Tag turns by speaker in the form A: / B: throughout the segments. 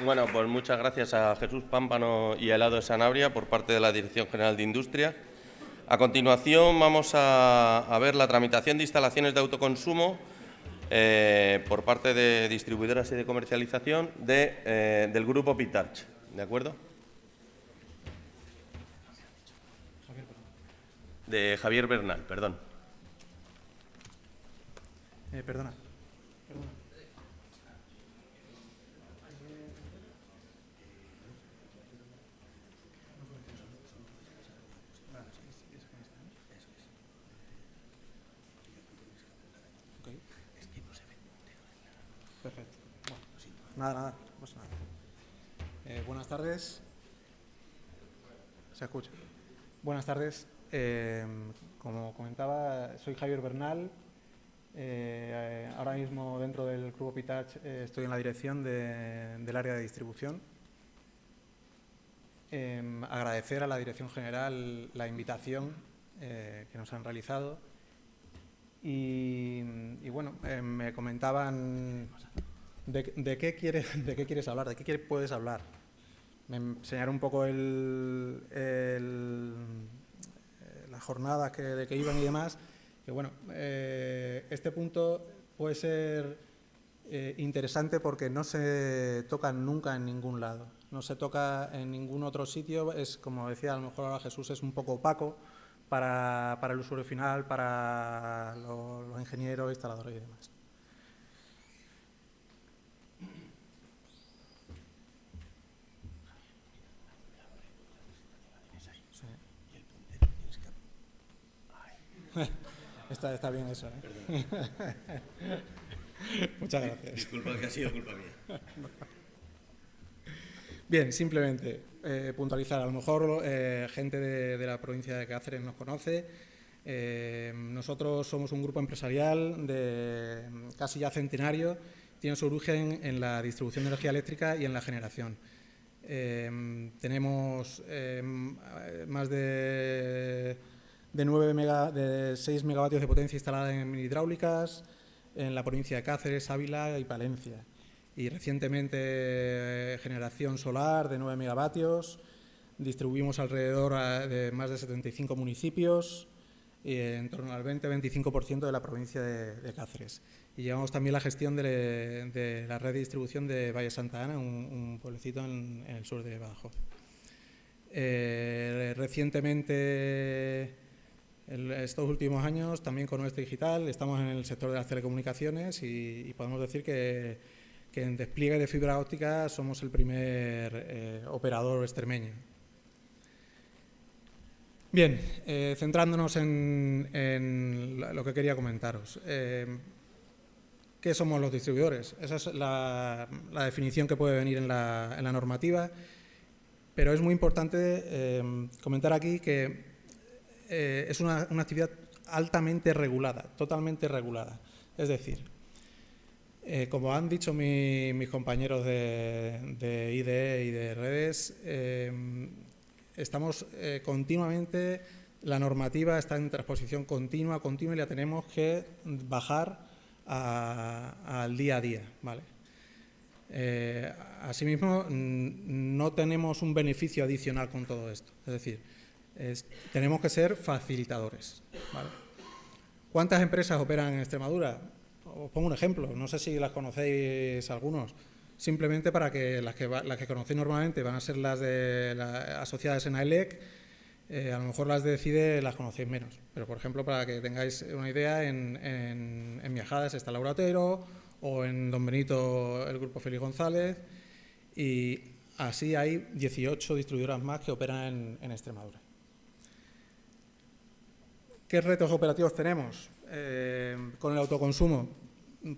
A: Bueno, pues muchas gracias a Jesús Pámpano y a Helado de Sanabria por parte de la Dirección General de Industria. A continuación vamos a ver la tramitación de instalaciones de autoconsumo por parte de distribuidoras y de comercialización del grupo Pitarch. ¿De acuerdo? De Javier Bernal, perdón.
B: Perdona. Perfecto. Bueno, nada, pues nada. Buenas tardes. ¿Se escucha? Buenas tardes. Como comentaba, soy Javier Bernal. Ahora mismo dentro del grupo Pitarch estoy en la dirección del área de distribución. Agradecer a la Dirección General la invitación que nos han realizado y bueno, me comentaban de qué quieres hablar, de qué puedes hablar. Me enseñaron un poco las jornadas de que iban y demás, que bueno, este punto puede ser interesante porque no se toca nunca en ningún lado, no se toca en ningún otro sitio. Es, como decía a lo mejor ahora Jesús, es un poco opaco para el usuario final, para los ingenieros, instaladores y demás. Está bien eso, ¿eh? Muchas gracias.
A: Disculpa, que ha sido culpa mía.
B: Bien, simplemente puntualizar. A lo mejor gente de la provincia de Cáceres nos conoce. Nosotros somos un grupo empresarial de casi ya centenario. Tiene su origen en la distribución de energía eléctrica y en la generación. Tenemos más de 6 megavatios de potencia instalada en hidráulicas en la provincia de Cáceres, Ávila y Palencia. Y recientemente generación solar de 9 megavatios. Distribuimos alrededor de más de 75 municipios y en torno al 20-25% de la provincia de Cáceres. Y llevamos también la gestión de la red de distribución de Valle Santa Ana, un pueblecito en el sur de Badajoz. Recientemente, estos últimos años, también con Oeste Digital, estamos en el sector de las telecomunicaciones y podemos decir que en despliegue de fibra óptica somos el primer operador extremeño. Bien, centrándonos en lo que quería comentaros. ¿Qué somos los distribuidores? Esa es la definición que puede venir en la normativa, pero es muy importante comentar aquí que es una actividad altamente regulada, totalmente regulada. Es decir, como han dicho mis compañeros de IDE y de redes, estamos continuamente, la normativa está en transposición continua y la tenemos que bajar al día a día, ¿vale? Asimismo, no tenemos un beneficio adicional con todo esto, es decir, tenemos que ser facilitadores, ¿vale? ¿Cuántas empresas operan en Extremadura? Os pongo un ejemplo, no sé si las conocéis algunos, simplemente para que las que conocéis normalmente van a ser las asociadas en AELEC, a lo mejor las de CIDE las conocéis menos, pero por ejemplo, para que tengáis una idea, en Miajadas está Laura Otero, o en Don Benito el grupo Félix González, y así hay 18 distribuidoras más que operan en Extremadura. ¿Qué retos operativos tenemos con el autoconsumo?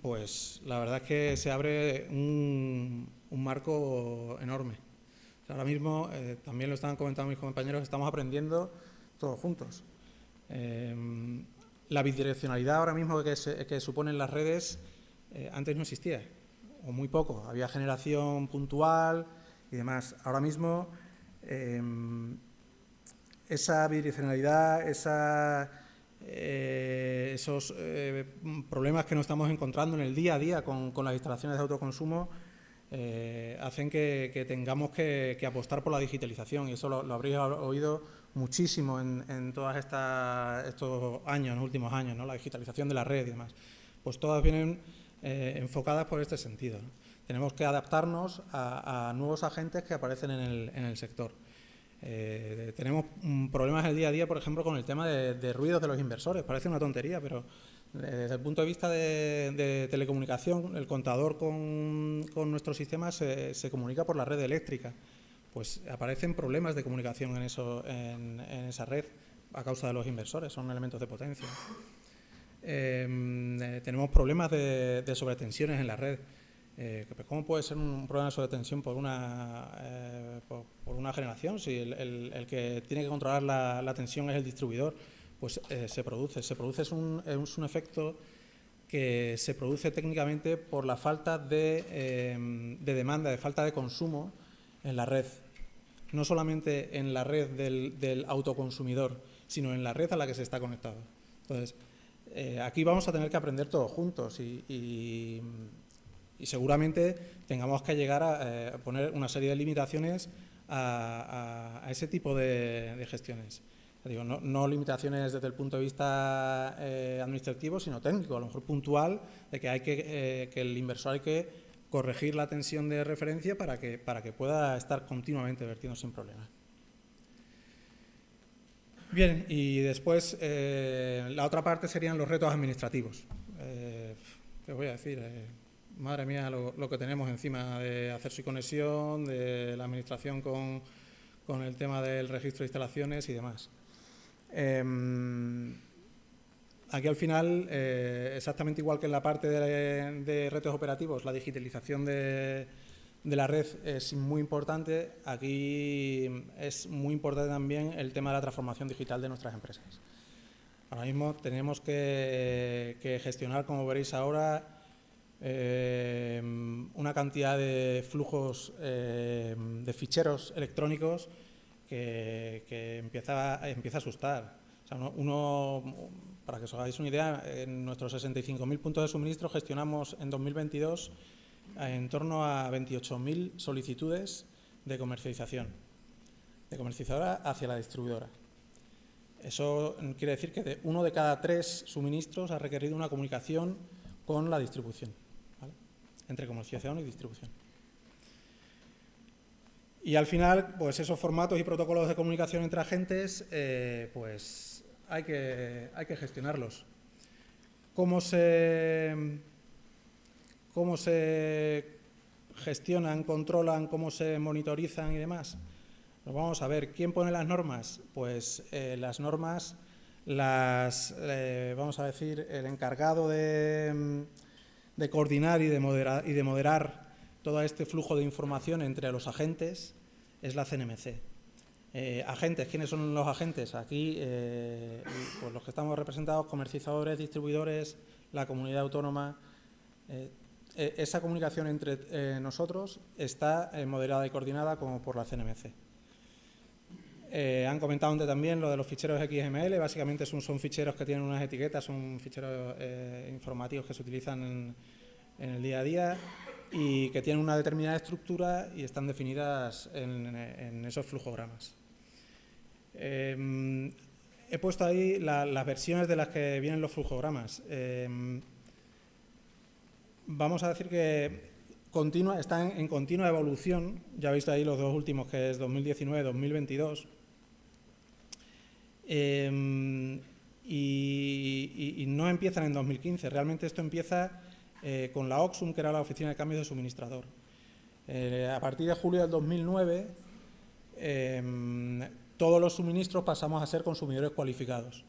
B: Pues la verdad es que se abre un marco enorme. O sea, ahora mismo, también lo estaban comentando mis compañeros, estamos aprendiendo todos juntos. La bidireccionalidad ahora mismo que suponen las redes antes no existía, o muy poco. Había generación puntual y demás. Ahora mismo esa bidireccionalidad, esos problemas que nos estamos encontrando en el día a día con las instalaciones de autoconsumo hacen que tengamos que apostar por la digitalización, y eso lo habréis oído muchísimo en todos estos años, en los últimos años, ¿no? La digitalización de la red y demás. Pues todas vienen enfocadas por este sentido, ¿no? Tenemos que adaptarnos a nuevos agentes que aparecen en el sector. Tenemos problemas el día a día, por ejemplo, con el tema de ruidos de los inversores. Parece una tontería, pero desde el punto de vista de telecomunicación, el contador con nuestro sistema se comunica por la red eléctrica. Pues aparecen problemas de comunicación en esa red a causa de los inversores, son elementos de potencia. Tenemos problemas de sobretensiones en la red. ¿Cómo puede ser un problema de sobretensión por una generación? Si el que tiene que controlar la tensión es el distribuidor, pues se produce. Es un efecto que se produce técnicamente por la falta de demanda, de falta de consumo en la red. No solamente en la red del autoconsumidor, sino en la red a la que se está conectado. Entonces, aquí vamos a tener que aprender todos juntos y seguramente tengamos que llegar a poner una serie de limitaciones a ese tipo de gestiones. Digo, no limitaciones desde el punto de vista administrativo, sino técnico, a lo mejor puntual, de que el inversor hay que corregir la tensión de referencia para que pueda estar continuamente vertiendo sin problemas. Bien, y después la otra parte serían los retos administrativos. ¿Qué os voy a decir? Madre mía, lo que tenemos encima de hacer su conexión, de la administración con el tema del registro de instalaciones y demás. Aquí al final, exactamente igual que en la parte de retos operativos, la digitalización de la red es muy importante. Aquí es muy importante también el tema de la transformación digital de nuestras empresas. Ahora mismo tenemos que gestionar, como veréis ahora, una cantidad de flujos de ficheros electrónicos que empieza a asustar. O sea, para que os hagáis una idea, en nuestros 65.000 puntos de suministro gestionamos en 2022 en torno a 28.000 solicitudes de comercialización, de comercializadora hacia la distribuidora. Eso quiere decir que uno de cada 3 suministros ha requerido una comunicación con la distribución, ¿vale? Entre comercialización y distribución. Y al final, pues esos formatos y protocolos de comunicación entre agentes, pues hay que gestionarlos. ¿Cómo se gestionan, controlan, cómo se monitorizan y demás? Pues vamos a ver, ¿quién pone las normas? Pues las normas vamos a decir, el encargado de coordinar y de moderar todo este flujo de información entre los agentes es la CNMC. Agentes, ¿quiénes son los agentes? Aquí, pues los que estamos representados, comercializadores, distribuidores, la comunidad autónoma. Esa comunicación entre nosotros está moderada y coordinada como por la CNMC. Han comentado antes también lo de los ficheros XML. Básicamente son ficheros que tienen unas etiquetas, son ficheros informativos que se utilizan en el día a día y que tienen una determinada estructura y están definidas en esos flujogramas. He puesto ahí las versiones de las que vienen los flujogramas. Vamos a decir que están en continua evolución. Ya veis ahí los dos últimos, que es 2019-2022. Y no empiezan en 2015. Realmente esto empieza con la OXUM, que era la Oficina de Cambios de Suministrador. A partir de julio del 2009, todos los suministros pasamos a ser consumidores cualificados.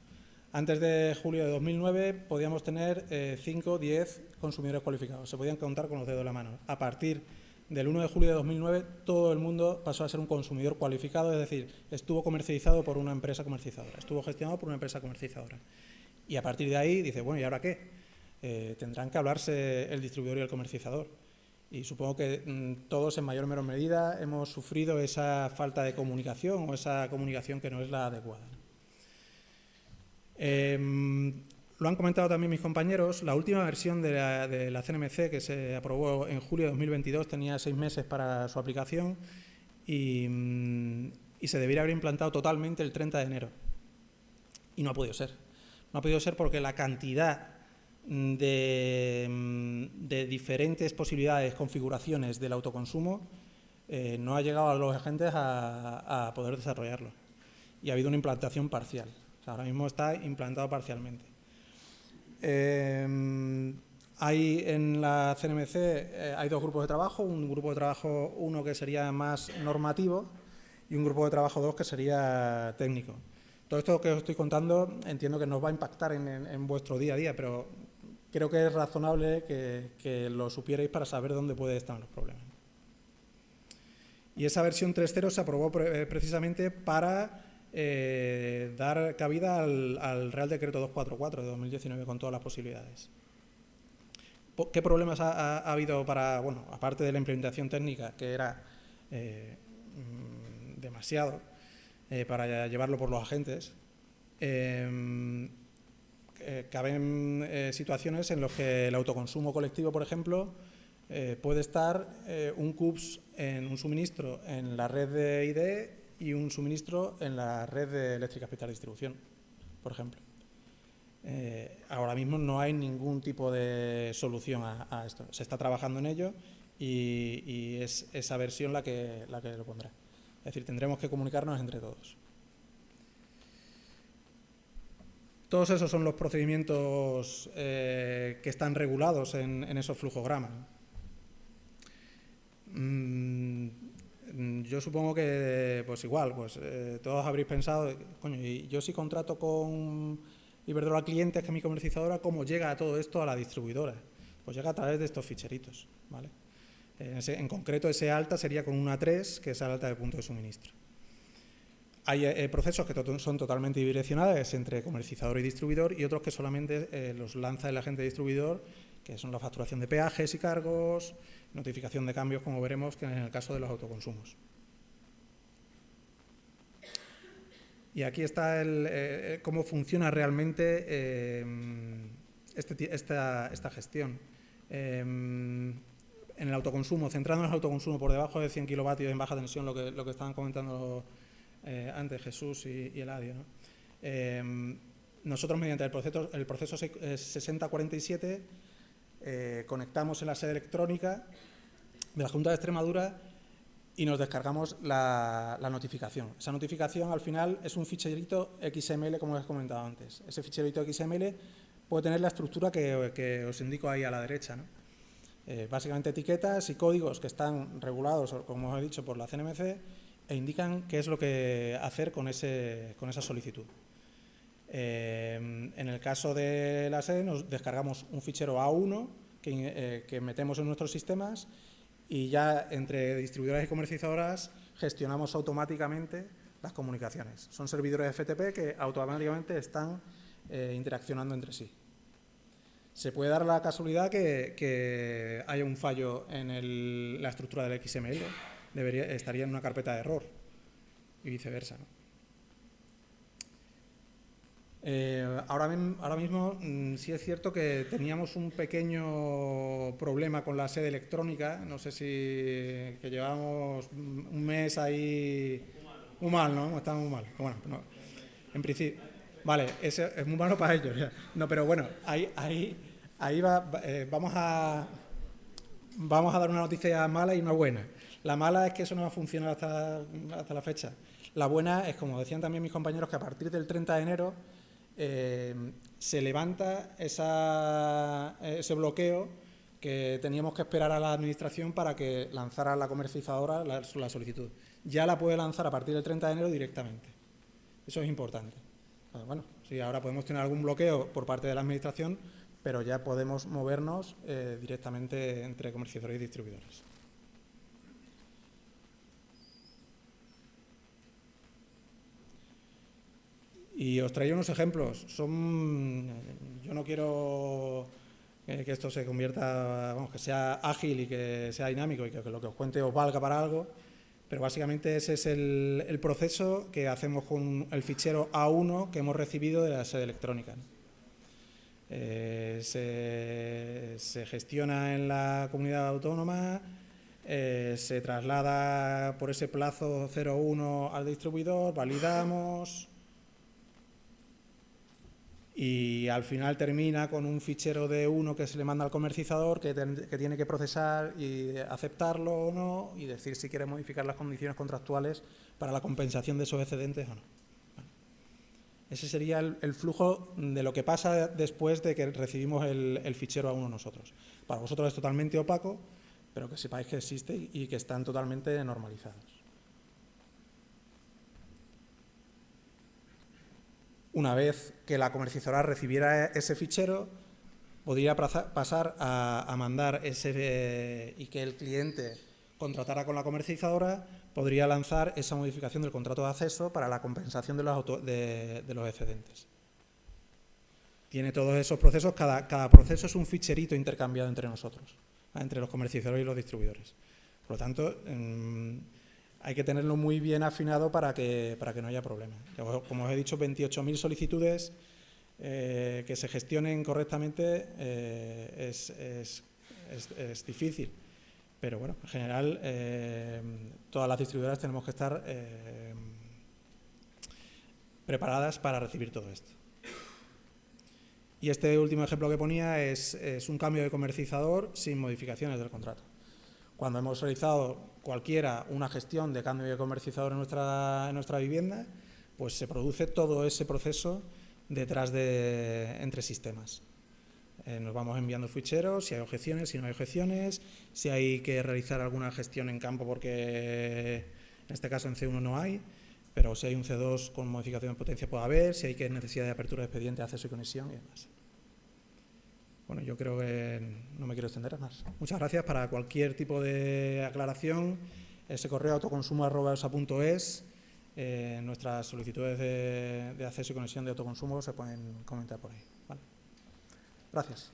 B: Antes de julio de 2009 podíamos tener 5 o 10 consumidores cualificados. Se podían contar con los dedos de la mano. A partir del 1 de julio de 2009 todo el mundo pasó a ser un consumidor cualificado, es decir, estuvo comercializado por una empresa comercializadora, estuvo gestionado por una empresa comercializadora. Y a partir de ahí dice, bueno, ¿y ahora qué? Tendrán que hablarse el distribuidor y el comercializador. Y supongo que todos en mayor o menor medida hemos sufrido esa falta de comunicación o esa comunicación que no es la adecuada. Lo han comentado también mis compañeros, la última versión de la CNMC, que se aprobó en julio de 2022, tenía 6 meses para su aplicación y se debería haber implantado totalmente el 30 de enero. Y no ha podido ser. No ha podido ser porque la cantidad de diferentes posibilidades, configuraciones del autoconsumo no ha llegado a los agentes a poder desarrollarlo. Y ha habido una implantación parcial. O sea, ahora mismo está implantado parcialmente. Hay en la CNMC hay 2 grupos de trabajo, un grupo de trabajo 1 que sería más normativo y un grupo de trabajo 2 que sería técnico. Todo esto que os estoy contando entiendo que nos va a impactar en vuestro día a día, pero creo que es razonable que lo supierais para saber dónde pueden estar los problemas. Y esa versión 3.0 se aprobó precisamente para dar cabida al Real Decreto 244 de 2019 con todas las posibilidades. ¿Qué problemas ha habido para, bueno, aparte de la implementación técnica, que era demasiado para llevarlo por los agentes? Caben situaciones en las que el autoconsumo colectivo, por ejemplo, puede estar un CUPS en un suministro en la red de IDE y un suministro en la red de eléctrica especial de distribución, por ejemplo. Ahora mismo no hay ningún tipo de solución a esto. Se está trabajando en ello y es esa versión la que lo pondrá. Es decir, tendremos que comunicarnos entre todos. Todos esos son los procedimientos que están regulados en esos flujogramas. Yo supongo que, pues igual, pues todos habréis pensado, coño, y yo si contrato con Iberdrola clientes, que es mi comercializadora, ¿cómo llega todo esto a la distribuidora? Pues llega a través de estos ficheritos, ¿vale? En concreto, ese alta sería con una 3, que es el alta de punto de suministro. Hay procesos que son totalmente bidireccionales entre comercializador y distribuidor y otros que solamente los lanza el agente distribuidor, que son la facturación de peajes y cargos, notificación de cambios, como veremos que en el caso de los autoconsumos. Y aquí está cómo funciona realmente esta gestión. En el autoconsumo, centrándonos en el autoconsumo por debajo de 100 kilovatios en baja tensión, lo que estaban comentando antes Jesús y Eladio, ¿no? Nosotros, mediante el proceso 6047, conectamos en la sede electrónica de la Junta de Extremadura y nos descargamos la notificación. Esa notificación, al final, es un ficherito XML, como os he comentado antes. Ese ficherito XML puede tener la estructura que os indico ahí a la derecha, ¿no? Básicamente etiquetas y códigos que están regulados, como os he dicho, por la CNMC e indican qué es lo que hacer con esa solicitud. En el caso de la sede, nos descargamos un fichero A1 que metemos en nuestros sistemas y ya entre distribuidoras y comercializadoras gestionamos automáticamente las comunicaciones. Son servidores FTP que automáticamente están interaccionando entre sí. Se puede dar la casualidad que haya un fallo en la estructura del XML, estaría en una carpeta de error y viceversa, ¿no? Ahora mismo sí es cierto que teníamos un pequeño problema con la sede electrónica, no sé si que llevamos un mes ahí muy mal, ¿no? Estamos muy mal. Bueno, no, en principio, vale, es muy malo para ellos. Ya. No, pero bueno, ahí vamos a dar una noticia mala y una buena. La mala es que eso no va a funcionar hasta la fecha. La buena es, como decían también mis compañeros, que a partir del 30 de enero se levanta ese bloqueo que teníamos que esperar a la administración para que lanzara la comercializadora la solicitud. Ya la puede lanzar a partir del 30 de enero directamente. Eso es importante. Bueno, sí, ahora podemos tener algún bloqueo por parte de la administración, pero ya podemos movernos directamente entre comercializadores y distribuidores. Y os traía unos ejemplos. Yo no quiero que esto se convierta, vamos, que sea ágil y que sea dinámico y que lo que os cuente os valga para algo, pero básicamente ese es el proceso que hacemos con el fichero A1 que hemos recibido de la sede electrónica. se gestiona en la comunidad autónoma, se traslada por ese plazo 01 al distribuidor, validamos y al final termina con un fichero D1 que se le manda al comercializador que tiene que procesar y aceptarlo o no y decir si quiere modificar las condiciones contractuales para la compensación de esos excedentes o no. Bueno, ese sería el flujo de lo que pasa después de que recibimos el fichero A1 nosotros. Para vosotros es totalmente opaco, pero que sepáis que existe y que están totalmente normalizados. Una vez que la comercializadora recibiera ese fichero, podría pasar a mandar y que el cliente contratara con la comercializadora, podría lanzar esa modificación del contrato de acceso para la compensación de los excedentes. Tiene todos esos procesos, cada proceso es un ficherito intercambiado entre nosotros, entre los comercializadores y los distribuidores. Por lo tanto, hay que tenerlo muy bien afinado para que no haya problema. Como os he dicho, 28.000 solicitudes que se gestionen correctamente es difícil. Pero bueno, en general, todas las distribuidoras tenemos que estar preparadas para recibir todo esto. Y este último ejemplo que ponía es un cambio de comercializador sin modificaciones del contrato. Cuando hemos realizado una gestión de cambio de comercializador en nuestra vivienda, pues se produce todo ese proceso detrás entre sistemas. Nos vamos enviando ficheros, si hay objeciones, si no hay objeciones, si hay que realizar alguna gestión en campo porque en este caso en C1 no hay, pero si hay un C2 con modificación de potencia puede haber, si hay necesidad de apertura de expediente, acceso y conexión y demás. Bueno, yo creo que no me quiero extender más. Muchas gracias. Para cualquier tipo de aclaración, ese correo autoconsumo@eusa.es, nuestras solicitudes de acceso y conexión de autoconsumo se pueden comentar por ahí. ¿Vale? Gracias.